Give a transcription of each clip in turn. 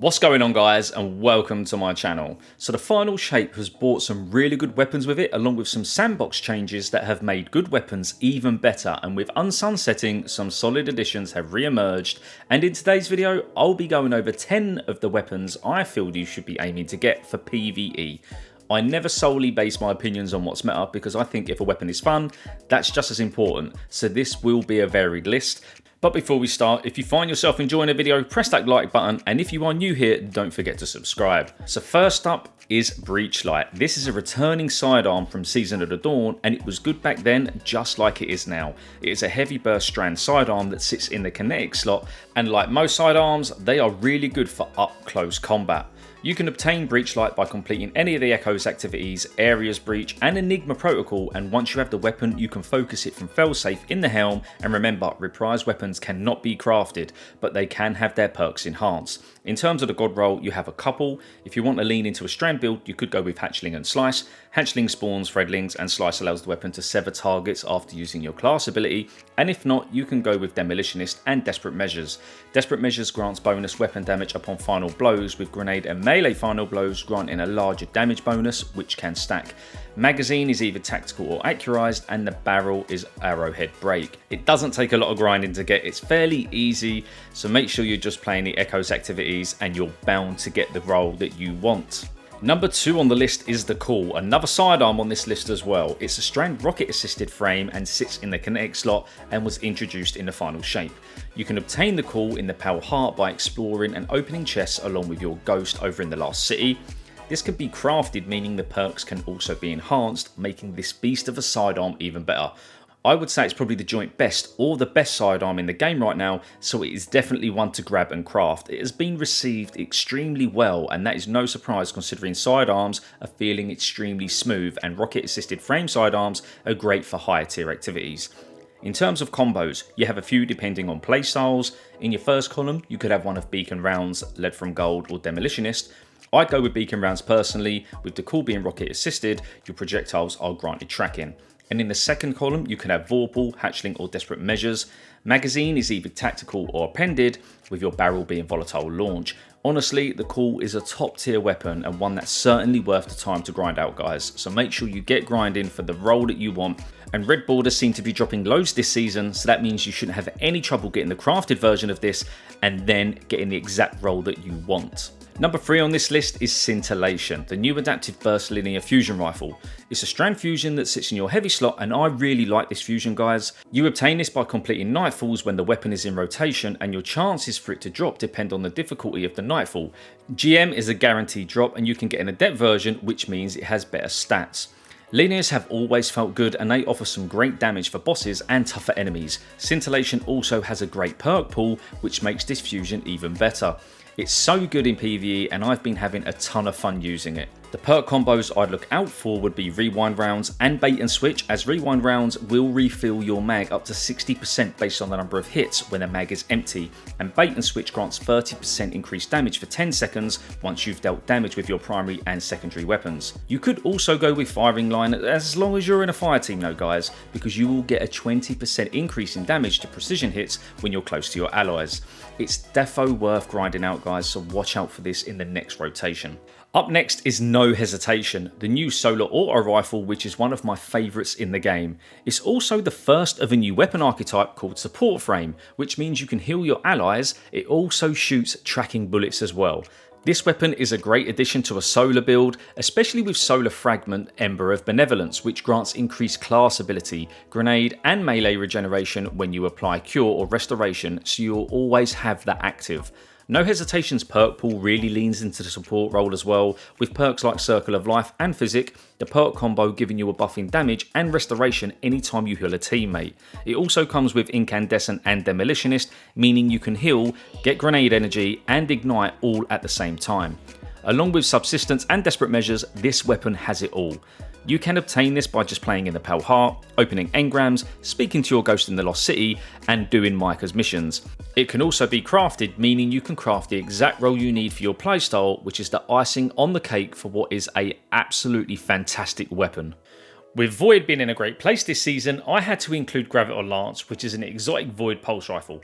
What's going on, guys, and welcome to my channel. So the final shape has brought some really good weapons with it, along with some sandbox changes that have made good weapons even better, and with unsunsetting, some solid additions have re-emerged. And in today's video I'll be going over 10 of the weapons I feel you should be aiming to get for PvE. I never solely base my opinions on what's meta, because I think if a weapon is fun, that's just as important, so this will be a varied list. But before we start, if you find yourself enjoying the video, press that like button, and if you are new here, don't forget to subscribe. So first up is Breachlight. This is a returning sidearm from Season of the Dawn, and it was good back then just like it is now. It is a heavy burst strand sidearm that sits in the kinetic slot, and like most sidearms, they are really good for up close combat. You can obtain Breachlight by completing any of the Echo's activities, Areas Breach and Enigma Protocol, and once you have the weapon you can focus it from failsafe in the helm. And remember, reprised weapons cannot be crafted, but they can have their perks enhanced. In terms of the god roll, you have a couple. If you want to lean into a strand build, you could go with Hatchling and Slice. Hatchling spawns Threadlings and Slice allows the weapon to sever targets after using your class ability, and if not, you can go with Demolitionist and Desperate Measures. Desperate Measures grants bonus weapon damage upon final blows, with Grenade and Melee final blows granting a larger damage bonus, which can stack. Magazine is either tactical or accurized, and the barrel is arrowhead break. It doesn't take a lot of grinding to get, it's fairly easy, so make sure you're just playing the Echo's activities and you're bound to get the roll that you want. Number 2 on the list is the Call, another sidearm on this list as well. It's a strand rocket assisted frame and sits in the kinetic slot and was introduced in the final shape. You can obtain the Call in the Pale Heart by exploring and opening chests along with your ghost over in the Last City. This can be crafted, meaning the perks can also be enhanced, making this beast of a sidearm even better. I would say it's probably the joint best or the best sidearm in the game right now, so it is definitely one to grab and craft. It has been received extremely well, and that is no surprise considering sidearms are feeling extremely smooth, and rocket assisted frame sidearms are great for higher tier activities. In terms of combos, you have a few depending on playstyles. In your first column, you could have one of Beacon Rounds, Lead from Gold or Demolitionist. I'd go with Beacon Rounds personally, with the Call being rocket assisted, your projectiles are granted tracking. And in the second column, you can have Vorpal, Hatchling or Desperate Measures. Magazine is either tactical or appended, with your barrel being volatile launch. Honestly, the Call is a top tier weapon and one that's certainly worth the time to grind out, guys. So make sure you get grinding for the role that you want. And red borders seem to be dropping loads this season, so that means you shouldn't have any trouble getting the crafted version of this and then getting the exact role that you want. Number 3 on this list is Scintillation, the new adaptive burst linear fusion rifle. It's a strand fusion that sits in your heavy slot, and I really like this fusion, guys. You obtain this by completing nightfalls when the weapon is in rotation, and your chances for it to drop depend on the difficulty of the nightfall. GM is a guaranteed drop, and you can get an adept version, which means it has better stats. Linears have always felt good, and they offer some great damage for bosses and tougher enemies. Scintillation also has a great perk pool, which makes this fusion even better. It's so good in PvE, and I've been having a ton of fun using it. The perk combos I'd look out for would be Rewind Rounds and Bait and Switch, as Rewind Rounds will refill your mag up to 60% based on the number of hits when a mag is empty, and Bait and Switch grants 30% increased damage for 10 seconds once you've dealt damage with your primary and secondary weapons. You could also go with Firing Line as long as you're in a fire team though, guys, because you will get a 20% increase in damage to precision hits when you're close to your allies. It's defo worth grinding out, guys, so watch out for this in the next rotation. Up next is No Hesitation, the new solar auto rifle, which is one of my favourites in the game. It's also the first of a new weapon archetype called Support Frame, which means you can heal your allies. It also shoots tracking bullets as well. This weapon is a great addition to a solar build, especially with Solar Fragment Ember of Benevolence, which grants increased class ability, grenade and melee regeneration when you apply Cure or Restoration, so you'll always have that active. No Hesitation's perk pool really leans into the support role as well, with perks like Circle of Life and Physic, the perk combo giving you a buff in damage and restoration anytime you heal a teammate. It also comes with Incandescent and Demolitionist, meaning you can heal, get grenade energy and ignite all at the same time. Along with Subsistence and Desperate Measures, this weapon has it all. You can obtain this by just playing in the Pale Heart, opening engrams, speaking to your ghost in the Lost City, and doing Micah's missions. It can also be crafted, meaning you can craft the exact role you need for your playstyle, which is the icing on the cake for what is a absolutely fantastic weapon. With Void being in a great place this season, I had to include Graviton Lance, which is an exotic Void pulse rifle.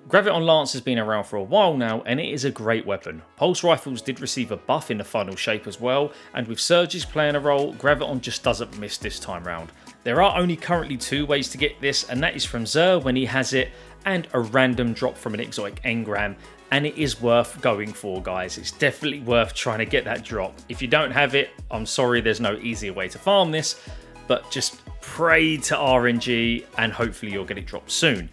Graviton Lance has been around for a while now and it is a great weapon. Pulse rifles did receive a buff in the final shape as well, and with surges playing a role, Graviton just doesn't miss this time round. There are only currently 2 ways to get this, and that is from Xur when he has it, and a random drop from an exotic engram, and it is worth going for, guys. It's definitely worth trying to get that drop. If you don't have it, I'm sorry, there's no easier way to farm this, but just pray to RNG and hopefully you'll get it dropped soon.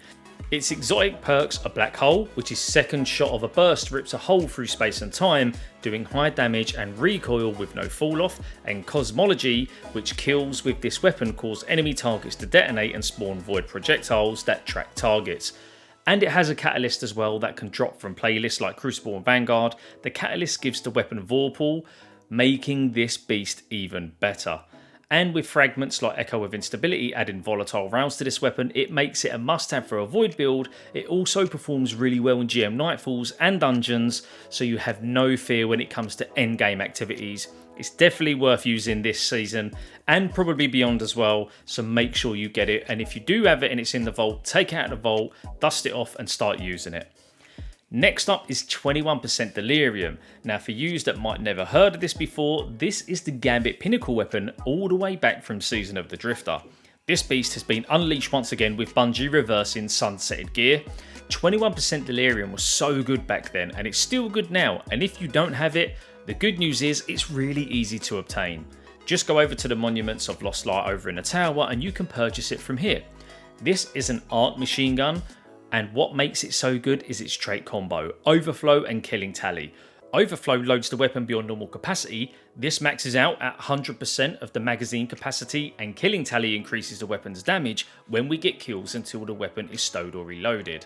Its exotic perks are Black Hole, which is second shot of a burst rips a hole through space and time, doing high damage and recoil with no fall off, and Cosmology, which kills with this weapon cause enemy targets to detonate and spawn void projectiles that track targets. And it has a catalyst as well that can drop from playlists like Crucible and Vanguard. The catalyst gives the weapon Vorpal, making this beast even better. And with fragments like Echo of Instability adding volatile rounds to this weapon, it makes it a must-have for a Void build. It also performs really well in GM Nightfalls and dungeons, so you have no fear when it comes to endgame activities. It's definitely worth using this season and probably beyond as well, so make sure you get it. And if you do have it and it's in the vault, take it out of the vault, dust it off and start using it. Next up is 21% Delirium. Now for yous that might never heard of this before, this is the Gambit pinnacle weapon all the way back from Season of the Drifter. This beast has been unleashed once again with Bungie reversing sunsetted gear. 21% Delirium was so good back then and it's still good now, and if you don't have it, the good news is it's really easy to obtain. Just go over to the Monuments of Lost Light over in the tower and you can purchase it from here. This is an arc machine gun, and what makes it so good is its trait combo, Overflow and Killing Tally. Overflow loads the weapon beyond normal capacity, this maxes out at 100% of the magazine capacity, and Killing Tally increases the weapon's damage when we get kills until the weapon is stowed or reloaded.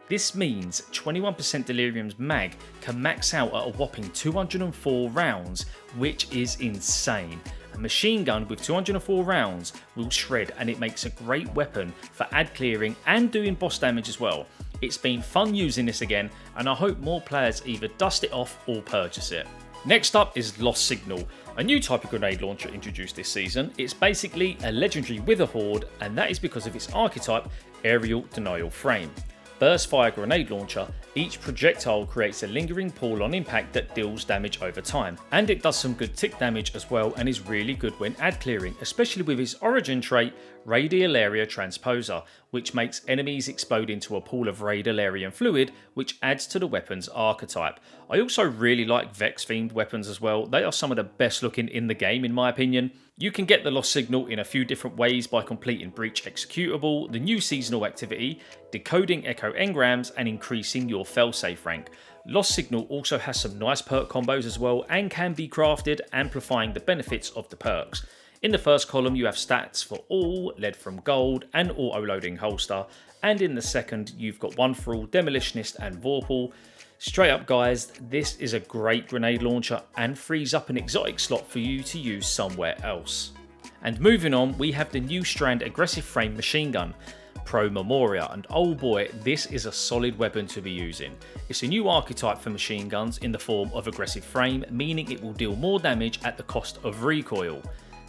This means 21% Delirium's mag can max out at a whopping 204 rounds, which is insane. A machine gun with 204 rounds will shred, and it makes a great weapon for ad clearing and doing boss damage as well. It's been fun using this again, and I hope more players either dust it off or purchase it. Next up is Lost Signal, a new type of grenade launcher introduced this season. It's basically a legendary Wither Horde, and that is because of its archetype, Aerial Denial Frame. Burst fire grenade launcher, each projectile creates a lingering pool on impact that deals damage over time, and it does some good tick damage as well and is really good when ad clearing, especially with its origin trait Radial Area Transposer, which makes enemies explode into a pool of Radialarian fluid, which adds to the weapon's archetype. I also really like Vex themed weapons as well. They are some of the best looking in the game in my opinion. You can get the Lost Signal in a few different ways by completing Breach Executable, the new seasonal activity, decoding Echo engrams, and increasing your failsafe rank. Lost Signal also has some nice perk combos as well and can be crafted, amplifying the benefits of the perks. In the first column you have stats for all, lead from gold, and auto-loading holster, and in the second you've got one for all, demolitionist, and Vorpal. Straight up guys, this is a great grenade launcher and frees up an exotic slot for you to use somewhere else. And moving on, we have the new Strand aggressive frame machine gun, Pro Memoria, and oh boy, this is a solid weapon to be using. It's a new archetype for machine guns in the form of aggressive frame, meaning it will deal more damage at the cost of recoil.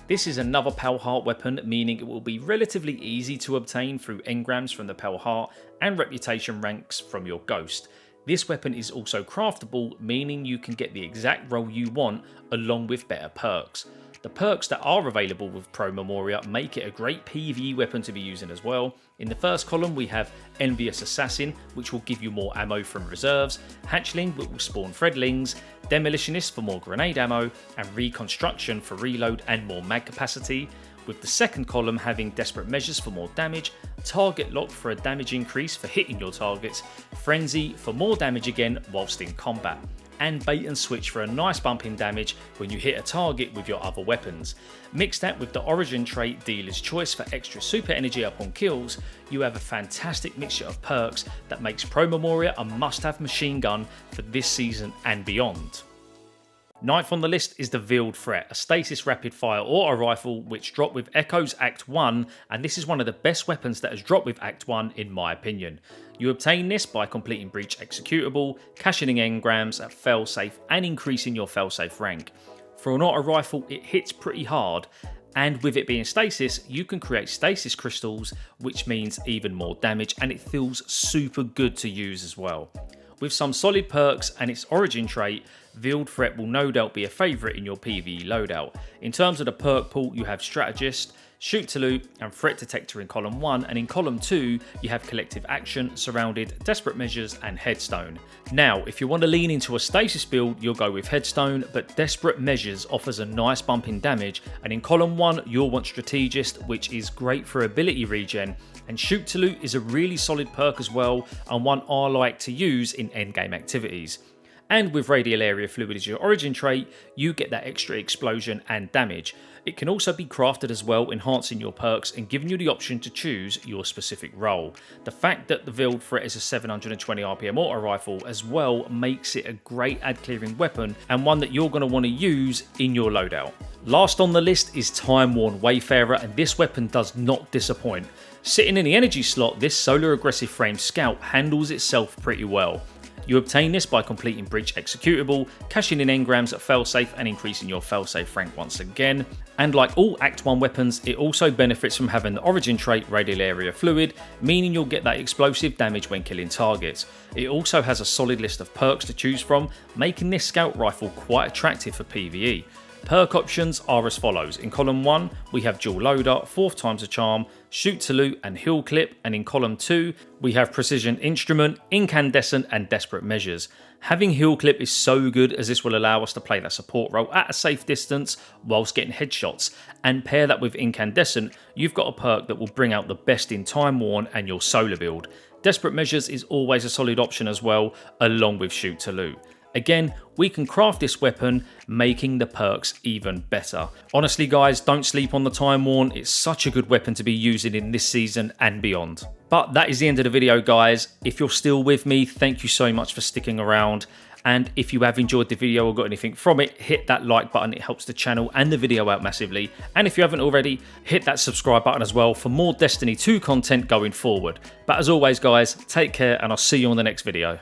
This is another Pale Heart weapon, meaning it will be relatively easy to obtain through engrams from the Pale Heart and reputation ranks from your Ghost. This weapon is also craftable, meaning you can get the exact role you want along with better perks. The perks that are available with Pro Memoria make it a great PvE weapon to be using as well. In the first column we have Envious Assassin, which will give you more ammo from reserves, Hatchling, which will spawn Threadlings, Demolitionist for more grenade ammo, and Reconstruction for reload and more mag capacity, with the second column having Desperate Measures for more damage, Target Lock for a damage increase for hitting your targets, Frenzy for more damage again whilst in combat, and Bait and Switch for a nice bump in damage when you hit a target with your other weapons. Mix that with the origin trait Dealer's Choice for extra super energy upon kills, you have a fantastic mixture of perks that makes Pro Memoria a must-have machine gun for this season and beyond. Ninth on the list is the Veiled Threat, a stasis rapid fire auto rifle which dropped with Echo's Act 1, and this is one of the best weapons that has dropped with Act 1 in my opinion. You obtain this by completing Breach Executable, cashing in engrams at failsafe and increasing your failsafe rank. For an auto rifle it hits pretty hard, And with it being stasis, you can create stasis crystals, which means even more damage, and it feels super good to use as well. With some solid perks and its origin trait, Veiled Threat will no doubt be a favourite in your PvE loadout. In terms of the perk pool, you have Strategist, Shoot to Loot and Threat Detector in column 1, and in column 2 you have Collective Action, Surrounded, Desperate Measures and Headstone. Now if you want to lean into a stasis build, you'll go with Headstone, but Desperate Measures offers a nice bump in damage, and in column 1 you'll want Strategist, which is great for ability regen, and Shoot to Loot is a really solid perk as well, and one I like to use in endgame activities. And with Radial Area Fluid as your origin trait, you get that extra explosion and damage. It can also be crafted as well, enhancing your perks and giving you the option to choose your specific role. The fact that the Veiled Threat is a 720 RPM auto rifle as well makes it a great ad clearing weapon, and one that you're going to want to use in your loadout. Last on the list is Time Worn Wayfarer, and this weapon does not disappoint. Sitting in the energy slot, this solar aggressive frame scout handles itself pretty well. You obtain this by completing Bridge Executable, cashing in engrams at failsafe and increasing your failsafe rank once again. And like all Act 1 weapons, it also benefits from having the origin trait Radial Area Fluid, meaning you'll get that explosive damage when killing targets. It also has a solid list of perks to choose from, making this scout rifle quite attractive for PvE. Perk options are as follows. In column 1 we have Dual Loader, 4th times a charm, Shoot to Loot and Heal Clip, and in column 2 we have Precision Instrument, Incandescent and Desperate Measures. Having Heal Clip is so good, as this will allow us to play that support role at a safe distance whilst getting headshots, and pair that with Incandescent, you've got a perk that will bring out the best in Time Worn and your solar build. Desperate Measures is always a solid option as well, along with Shoot to Loot. Again, we can craft this weapon, making the perks even better. Honestly guys, don't sleep on the Time Worn, it's such a good weapon to be using in this season and beyond. But that is the end of the video guys. If you're still with me, thank you so much for sticking around. And if you have enjoyed the video or got anything from it, hit that like button, it helps the channel and the video out massively. And if you haven't already, hit that subscribe button as well for more Destiny 2 content going forward. But as always guys, take care and I'll see you on the next video.